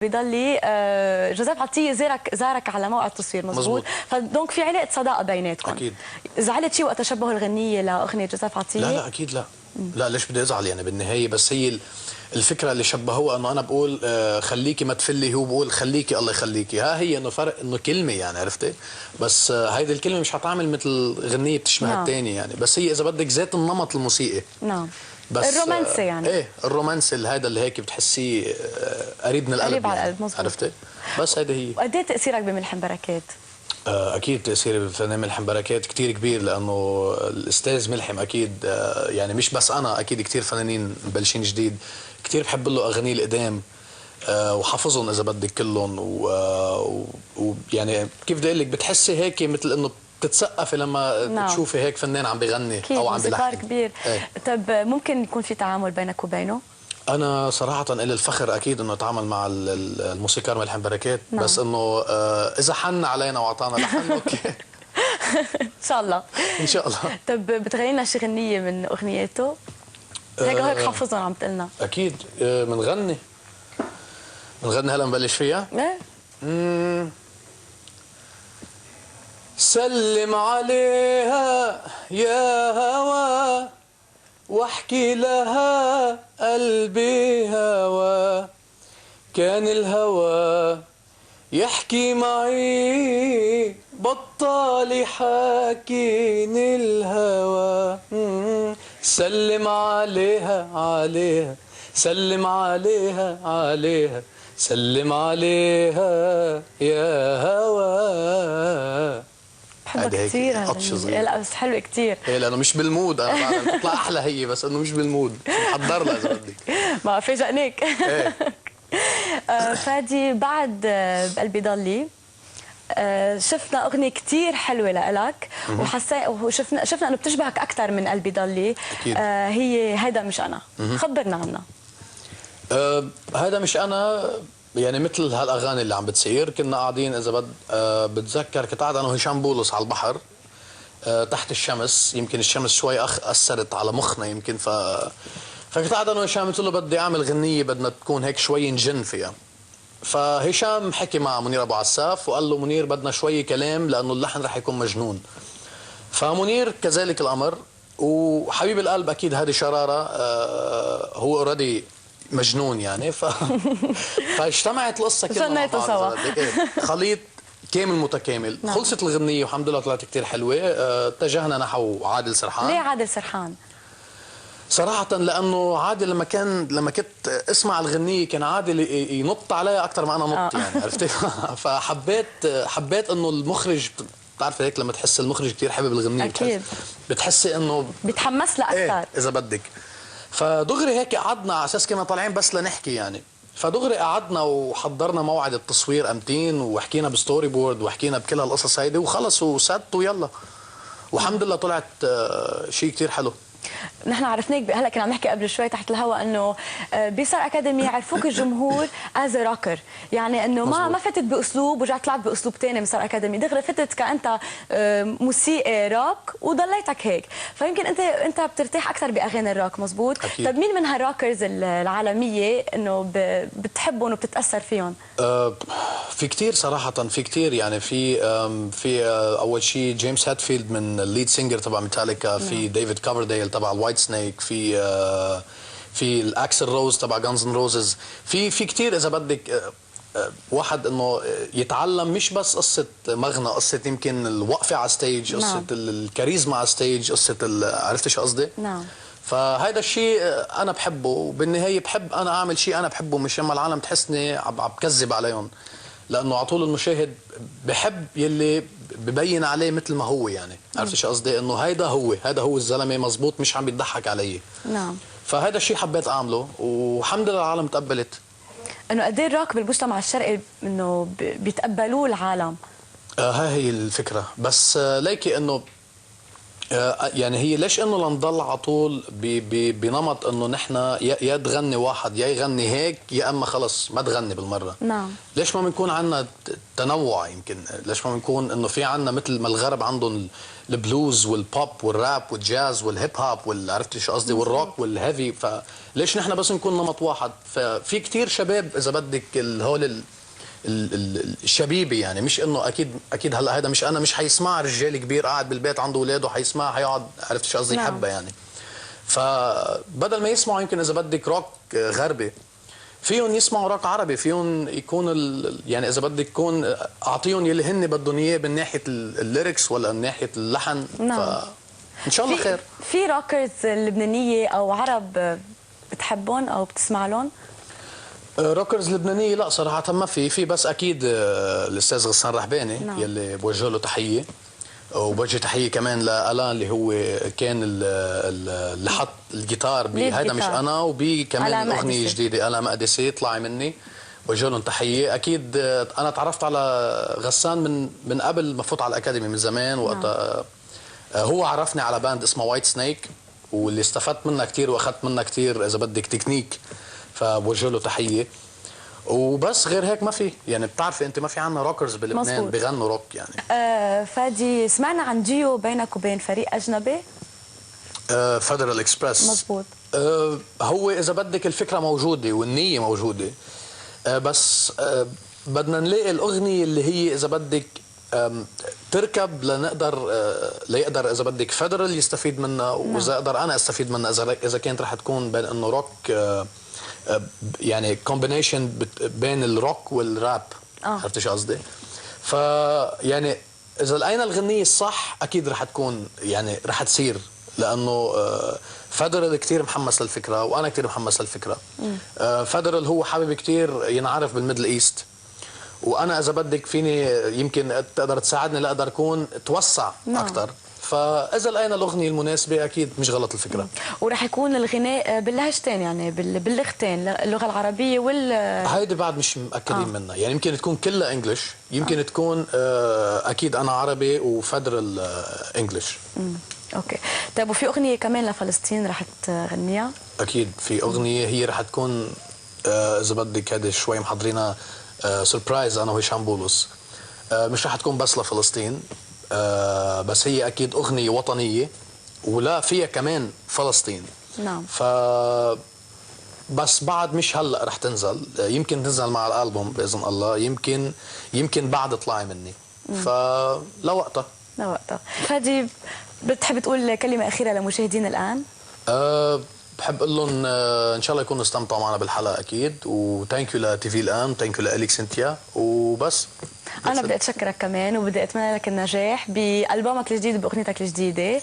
بضلي جوزيف عطية زارك على موعد تصوير مزبوط. فدونك في علاقه صداقه بيناتكم. اكيد. زعلت شيء وقت تشبه الغنيه لاغنيه جوزيف عطية؟ لا اكيد لا. لا ليش بدي ازعل يعني بالنهايه، بس هي الفكره اللي شبهوها انه انا بقول خليكي ما تفلي، هو بقول خليكي الله يخليكي. ها هي انه فرق انه كلمه يعني، عرفتي؟ بس هيدي الكلمه مش حتعمل مثل غنيه بتشبه الثانيه يعني، بس هي اذا بدك ذات النمط الموسيقي. نعم. بس الرومانسي يعني. ايه الرومانسي هذا اللي هيك بتحسيه قريب من القلب. قريب على يعني. القلب مظبوط. عرفتي؟ بس هيدي هي. وقد ايه تاثيرك بملحم بركات؟ اكيد تاثيري بفنان ملحم بركات كثير كبير، لانه الاستاذ ملحم اكيد يعني مش بس انا، اكيد كثير فنانين مبلشين جديد كثير بحب له اغانيه القدام وحافظهم اذا بدك كلهم، ويعني كيف بدي اقول لك بتحسي هيك مثل انه بتتسقفي لما تشوفي هيك فنان عم بغني او عم بيلحن. موسيقار كبير. طب ممكن يكون في تعامل بينك وبينه؟ أنا صراحة إلي الفخر أكيد إنه أتعامل مع الموسيقار ملحم بركات. نعم. بس إنه إذا حن علينا وأعطانا لحن أوكي. إن شاء الله. إن شاء الله. طب بتغني لنا شي غنية من أغنياته؟ هيك حافظهم عم تقلنا. أكيد بنغني هلا نبلش فيها؟ إيه. سلم عليها يا هوى واحكي لها قلبي هوى، كان الهوى يحكي معي بطال يحاكيني الهوى. سلم عليها سلم عليها سلم عليها يا هوى. بحبها كثير. لا بس حلوه كثير. ايه لانه مش بالمود، انا بعرف بتطلع احلى هي، بس انه مش بالمود، محضر لها اذا بدك. ما فاجئناك. ايه. فادي بعد بقلبي ضلي شفنا اغنيه كثير حلوه لإلك شفنا انه بتشبهك اكثر من قلبي ضلي. اكيد. هي هيدا مش انا. خبرنا عنها. هذا مش انا يعني مثل هالاغاني اللي عم بتصير. كنا قاعدين اذا بتذكر كنت قاعد انا وهشام بولس على البحر تحت الشمس، يمكن الشمس شوي اثرت على مخنا يمكن، فكنت قاعد انا وهشام قلت له بدي اعمل غنيه بدنا تكون هيك شوي نجن فيها. فهشام حكي مع منير ابو عساف وقال له منير بدنا شوي كلام لانه اللحن رح يكون مجنون. فمنير كذلك الامر، وحبيب القلب اكيد هذه شراره هو اوريدي مجنون يعني فاجتمعت القصه كلها مع بعض. خليط كامل متكامل. نعم. خلصت الغنيه والحمد لله طلعت كثير حلوه. اتجهنا نحو عادل سرحان. ليه عادل سرحان؟ صراحة لأنه عادل لما كنت اسمع الغنية كان عادل ينط عليها أكثر ما أنا نط يعني، عرفتي؟ فحبيت إنه المخرج، بتعرف هيك لما تحس المخرج كثير حابب الغنية أكيد بتحسي إنه بتحمس لها أكثر. إيه إذا بدك. فدغري هيك قعدنا على أساس كنا طالعين بس لنحكي يعني، فدغري قعدنا وحضرنا موعد التصوير أمتين وحكينا بستوري بورد وحكينا بكل هالقصص هيدي وخلص وسدت ويلا، والحمد لله طلعت شيء كثير حلو. نحن عرفناك هلا كنا عم نحكي قبل شوي تحت الهواء انه بستار اكاديمي يعرفوك الجمهور از روكر، يعني انه ما فتت باسلوب ورجعت طلعت باسلوب ثاني من ستار اكاديمي، دغري فتت كانت موسيقى روك وضليتك هيك، فيمكن انت بترتاح اكثر باغاني الروك مزبوط؟ أكيد. طيب مين من هالروكرز العالميه انه بتحبهم وبتتاثر فيهم؟ في كثير صراحه، في كثير يعني، في اول شيء جيمس هاتفيلد من الليد سينجر تبع ميتاليكا، في ديفيد كوفرديل تبع الوايت سنيك، في الاكسل روز تبع جانز اند روزز، في كثير اذا بدك واحد انه يتعلم مش بس قصه مغنى، قصه يمكن الوقفه على ستيج، قصه نعم. الكاريزما على ستيج، قصه عرفت شو قصدي؟ نعم. فهذا الشيء انا بحبه، وبالنهايه بحب انا اعمل شيء انا بحبه، مش اما العالم تحسني عم بكذب عليهم، لانه على طول المشاهد بحب يلي ببين عليه مثل ما هو يعني، عرفت شو قصدي؟ انه هيدا هو الزلمه مزبوط، مش عم بيضحك علي. نعم. فهذا الشيء حبيت اعمله والحمد لله العالم تقبلت. انه قد ايه الروك بالمجتمع الشرقي انه بيتقبلوه العالم؟ هاي هي الفكره، بس ليكي انه يعني هي ليش انه لنضل على طول بنمط انه نحن يا تغني واحد يا يغني هيك يا اما خلص ما تغني بالمره. نعم. ليش ما بنكون عندنا تنوع؟ يمكن ليش ما بنكون انه في عندنا مثل ما الغرب عندهم البلوز والبوب والراب والجاز والهيب هوب عرفتي شو قصدي، والروك والهيفي، فليش نحن بس نكون نمط واحد؟ ففي كثير شباب اذا بدك هول الشبيبي، يعني مش انه اكيد هلا هذا مش انا مش حيسمع رجال كبير قاعد بالبيت عنده اولاده حيسمع حيقعد، عرفت شو قصدي، يحبها يعني. فبدل ما يسمعوا يمكن اذا بدك روك غربي، فيهم يسمعوا روك عربي، فيهم يكون يعني اذا بدك يكون اعطيهم يلي هن بدهم اياه من ناحيه الليركس ولا من ناحيه اللحن. نعم. ان شاء الله خير. في روكرز لبنانيه او عرب بتحبهم او بتسمع لهم؟ روكرز لبنانيه لا صراحه ما في بس اكيد الاستاذ غسان رحباني. نعم. يلي بوجه له تحيه، وبوجه تحيه كمان لالان اللي هو كان اللي حط الجيتار بهذا مش انا، وبي كمان اغنيه جديده الا مقدسي طلعي مني، بوجه لهم تحيه. اكيد انا تعرفت على غسان من قبل ما فوت على الاكاديمي من زمان، وقتها هو عرفني على باند اسمها وايت سنيك، واللي استفدت منها كثير واخذت منها كثير اذا بدك تكنيك، فبوجه له تحيه. وبس غير هيك ما في، يعني بتعرفي انت ما في عندنا روكرز بلبنان بيغنوا روك يعني. فادي، سمعنا عن ديو بينك وبين فريق اجنبي؟ فيدرال اكسبرس. مزبوط. هو اذا بدك الفكره موجوده والنيه موجوده، بس بدنا نلاقي الاغنيه اللي هي اذا بدك تركب ليقدر اذا بدك فيدرال يستفيد منها، واذا اقدر انا استفيد منها، اذا كانت رح تكون بين انه روك يعني كومبينيشن بين الروك والراب. عرفتي شو قصدي؟ فيعني اذا لقينا الغنيه الصح اكيد رح تكون يعني رح تصير، لانه فيدرال كثير محمس للفكره وانا كثير محمس للفكره. فيدرال هو حابب كثير ينعرف بالميدل ايست، وانا اذا بدك فيني يمكن تقدر تساعدني لاقدر اكون توسع اكثر. فاذا لقينا الاغنيه المناسبه اكيد مش غلط الفكره. وراح يكون الغناء باللهجتين، يعني باللغتين، اللغه العربيه هيدي بعد مش مأكدين منها، يعني يمكن تكون كلها انجلش، يمكن تكون اكيد انا عربي وفدرال انجلش. اوكي. طيب وفي اغنيه كمان لفلسطين رح تغنيها؟ اكيد في اغنيه هي رح تكون اذا بدك هذه شوي محضرينها سربرايز انا وهشام بولس. مش رح تكون بس لفلسطين، بس هي اكيد اغنيه وطنيه ولا فيها كمان فلسطين. نعم. بس بعد مش هلا رح تنزل، يمكن تنزل مع الالبوم باذن الله، يمكن بعد طلعي مني. فلوقتها فادي، بتحب تقول كلمه اخيره لمشاهدينا الان؟ بحب اقول لهم ان شاء الله يكونوا استمتعوا معنا بالحلقه اكيد، وثانك يو لتي في الان، وثانك يو لك سنتيا، وبس. انا بدي اتشكرك كمان، وبدي اتمنى لك النجاح بالبومك الجديد وباغنيتك الجديده،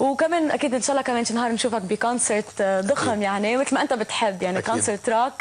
وكمان اكيد ان شاء الله كمان شي نهار نشوفك بكونسرت ضخم، يعني مثل ما انت بتحب، يعني كونسرت روك.